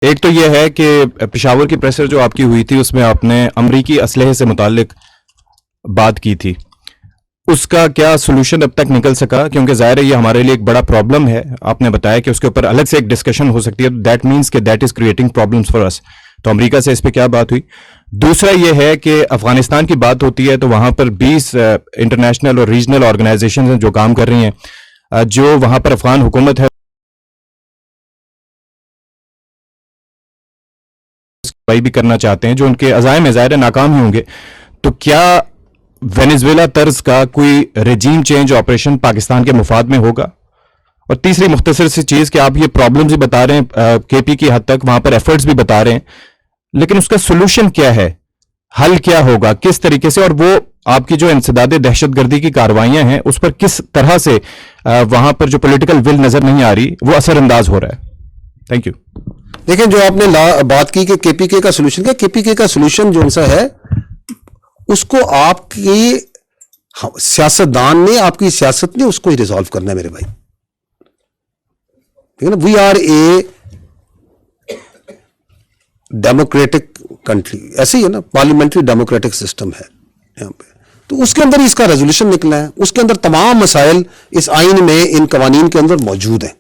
ایک تو یہ ہے کہ پشاور کی پریسر جو آپ کی ہوئی تھی اس میں آپ نے امریکی اسلحے سے متعلق بات کی تھی، اس کا کیا سولوشن اب تک نکل سکا؟ کیونکہ ظاہر ہے یہ ہمارے لیے ایک بڑا پرابلم ہے. آپ نے بتایا کہ اس کے اوپر الگ سے ایک ڈسکشن ہو سکتی ہے، دیٹ مینس کہ that is creating problems for us. تو امریکہ سے اس پہ کیا بات ہوئی؟ دوسرا یہ ہے کہ افغانستان کی بات ہوتی ہے تو وہاں پر 20 انٹرنیشنل اور ریجنل آرگنائزیشنز ہیں جو کام کر رہی ہیں، جو وہاں پر افغان حکومت ہے بھی کرنا چاہتے ہیں، جو ان کے عزائم ہے ظاہر ناکام ہی ہوں گے. تو کیا وینیزویلا طرز کا کوئی رجیم چینج آپریشن پاکستان کے مفاد میں ہوگا؟ اور تیسری مختصر سی چیز کہ آپ یہ پرابلمز بھی بتا رہے ہیں کے پی کی حد تک، وہاں پر ایفرٹس بھی بتا رہے ہیں، لیکن اس کا سولوشن کیا ہے؟ حل کیا ہوگا کس طریقے سے؟ اور وہ آپ کی جو انسداد دہشت گردی کی کاروائیاں ہیں اس پر کس طرح سے وہاں پر جو پولیٹیکل ول نظر نہیں آ رہی وہ اثر انداز ہو رہا ہے؟ Thank you. دیکھیں، جو آپ نے بات کی کہ کے پی کے کا سولوشن کیا، کے پی کے کا سولوشن جو سا ہے اس کو آپ کی سیاستدان نے، آپ کی سیاست نے اس کو ہی ریزالو کرنا ہے میرے بھائی. ٹھیک ہے نا؟ We are a democratic country, ایسے ہی ہے نا، پارلیمنٹری ڈیموکریٹک سسٹم ہے یہاں پہ. تو اس کے اندر اس کا ریزولوشن نکلا ہے، اس کے اندر تمام مسائل اس آئین میں، ان قوانین کے اندر موجود ہیں.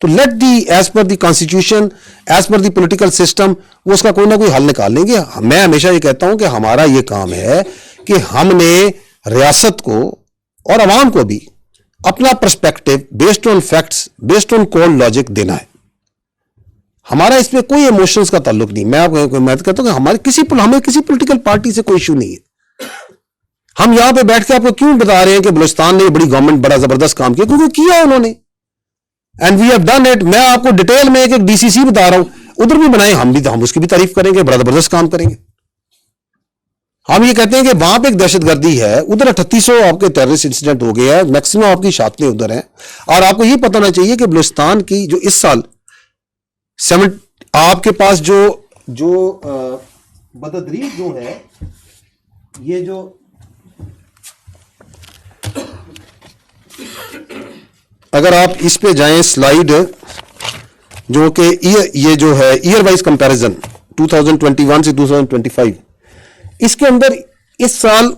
تو let the as per the constitution, as per the political system, وہ اس کا کوئی نہ کوئی حل نکال لیں گے. میں ہمیشہ یہ کہتا ہوں کہ ہمارا یہ کام ہے کہ ہم نے ریاست کو اور عوام کو بھی اپنا perspective based on facts, based on cold logic دینا ہے. ہمارا اس میں کوئی ایموشنز کا تعلق نہیں. میں کہتا ہوں کہ ہمیں کسی پولیٹیکل پارٹی سے کوئی ایشو نہیں ہے. ہم یہاں پہ بیٹھ کے آپ کو کیوں بتا رہے ہیں کہ بلوچستان نے بڑی گورنمنٹ بڑا زبردست کام کیا؟ کیونکہ کیا انہوں نے، and we have done it. میں آپ کو ڈیٹیل میں ایک ڈی سی سی بتا رہا ہوں، ادھر بھی بنائے، ہم اس کی بھی تعریف کریں گے، بڑا زبردست کام کریں گے. ہم یہ کہتے ہیں کہ وہاں پہ ایک دہشت گردی ہے، ادھر 3800 آپ کے ٹیررسٹ انسیڈنٹ ہو گئے ہیں، میکسیمم آپ کی شاطیں ادھر ہیں. اور آپ کو یہ پتہ ہونا چاہیے کہ بلوچستان کی جو اس سال آپ کے پاس جو بددریف جو ہے، یہ جو اگر آپ اس پہ جائیں سلائیڈ، جو کہ یہ جو ہے ایئر وائز کمپیریزن 2021 سے 2025، اس کے اندر اس سال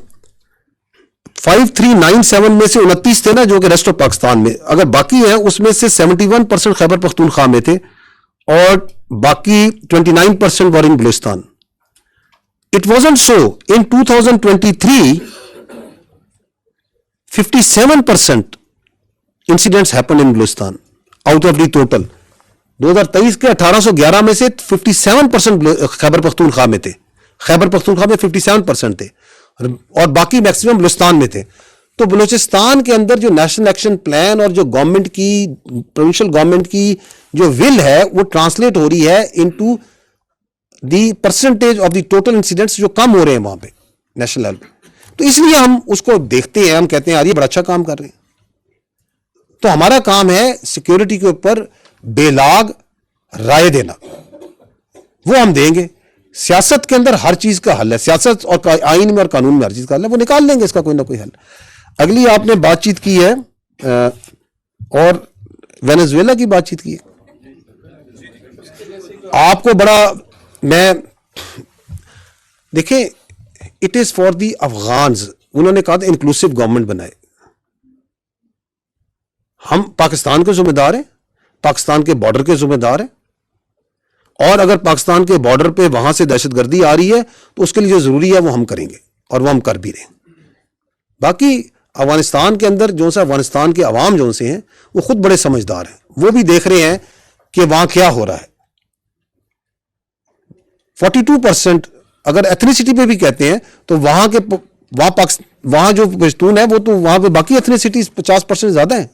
5397 میں سے 29 تھے نا جو کہ ریسٹ آف پاکستان میں، اگر باقی ہیں اس میں سے 71% خیبر پختونخوا میں تھے اور باقی 29% were in Balochistan. It wasn't so. In 2023, 57% incidents happened in Balochistan out of the total. 2023 کے 1811 میں سے 57% خیبر پختونخوا میں تھے. خیبر پختونخوا میں 57% تھے اور باقی میکسیمم بلوچستان میں تھے. تو بلوچستان کے اندر جو نیشنل ایکشن پلان اور جو گورنمنٹ کی، پروونشل گورنمنٹ کی جو ول ہے، وہ ٹرانسلیٹ ہو رہی ہے into the percentage of the total incidents جو کم ہو رہے ہیں وہاں پہ نیشنل لیول پہ. تو اس لیے ہم اس کو دیکھتے ہیں، ہم کہتے ہیں یار یہ بڑا اچھا کام کر رہے ہیں. تو ہمارا کام ہے سیکیورٹی کے اوپر بے لاگ رائے دینا، وہ ہم دیں گے. سیاست کے اندر ہر چیز کا حل ہے، سیاست اور آئین میں اور قانون میں ہر چیز کا حل ہے، وہ نکال لیں گے اس کا کوئی نہ کوئی حل. اگلی آپ نے بات چیت کی ہے اور وینیزویلا کی بات چیت کی ہے. آپ کو بڑا میں دیکھیں، اٹ از فار دی افغانز. انہوں نے کہا تھا انکلوسیو گورنمنٹ بنائے. ہم پاکستان کے ذمہ دار ہیں، پاکستان کے بارڈر کے ذمہ دار ہیں، اور اگر پاکستان کے بارڈر پہ وہاں سے دہشت گردی آ رہی ہے تو اس کے لیے جو ضروری ہے وہ ہم کریں گے اور وہ ہم کر بھی رہے ہیں. باقی افغانستان کے اندر جو سا افغانستان کے عوام جو سے ہیں وہ خود بڑے سمجھدار ہیں، وہ بھی دیکھ رہے ہیں کہ وہاں کیا ہو رہا ہے. 42% اگر ایتھنیسٹی پہ بھی کہتے ہیں تو وہاں جو پشتون ہے وہ تو وہاں پہ باقی ایتھنیسٹیز 50% زیادہ ہیں،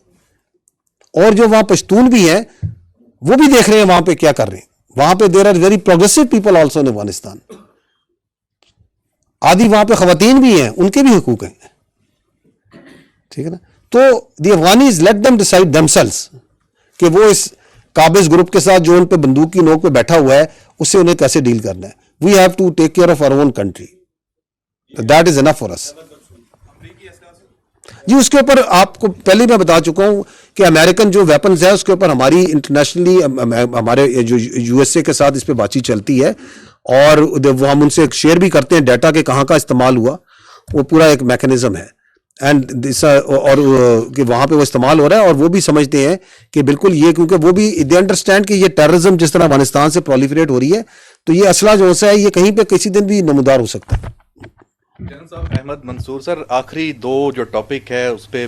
اور جو وہاں پشتون بھی ہیں وہ بھی دیکھ رہے ہیں وہاں پہ کیا کر رہے ہیں. وہاں پہ there are very progressive people also in Afghanistan. آدھی وہاں پہ خواتین بھی ہیں، ان کے بھی حقوق ہیں. ٹھیک ہے نا؟ تو the Afghanis let them decide themselves کہ وہ اس قابض گروپ کے ساتھ جو ان پہ بندوق کی نوک پہ بیٹھا ہوا ہے اس سے انہیں کیسے ڈیل کرنا ہے. We have to take care of our own country, that is enough for us. جی اس کے اوپر آپ کو پہلے میں بتا چکا ہوں کہ امریکن جو ویپنز ہے اس کے اوپر ہماری انٹرنیشنلی ہمارے جو یو ایس اے کے ساتھ اس پہ بات چیت چلتی ہے, اور وہ ہم ان سے شیئر بھی کرتے ہیں ڈیٹا کہ کہاں کا استعمال ہوا, وہ پورا ایک میکینزم ہے. اینڈ اور کہ وہاں پہ وہ استعمال ہو رہا ہے, اور وہ بھی سمجھتے ہیں کہ بالکل یہ, کیونکہ وہ بھی دے انڈرسٹینڈ کہ یہ ٹیررزم جس طرح افغانستان سے پرولیفریٹ ہو رہی ہے, تو یہ اسلحہ جو ہے یہ کہیں پہ کسی دن بھی نمودار ہو سکتا ہے. جنرل صاحب احمد منصور سر, آخری دو جو ٹاپک ہے اس پہ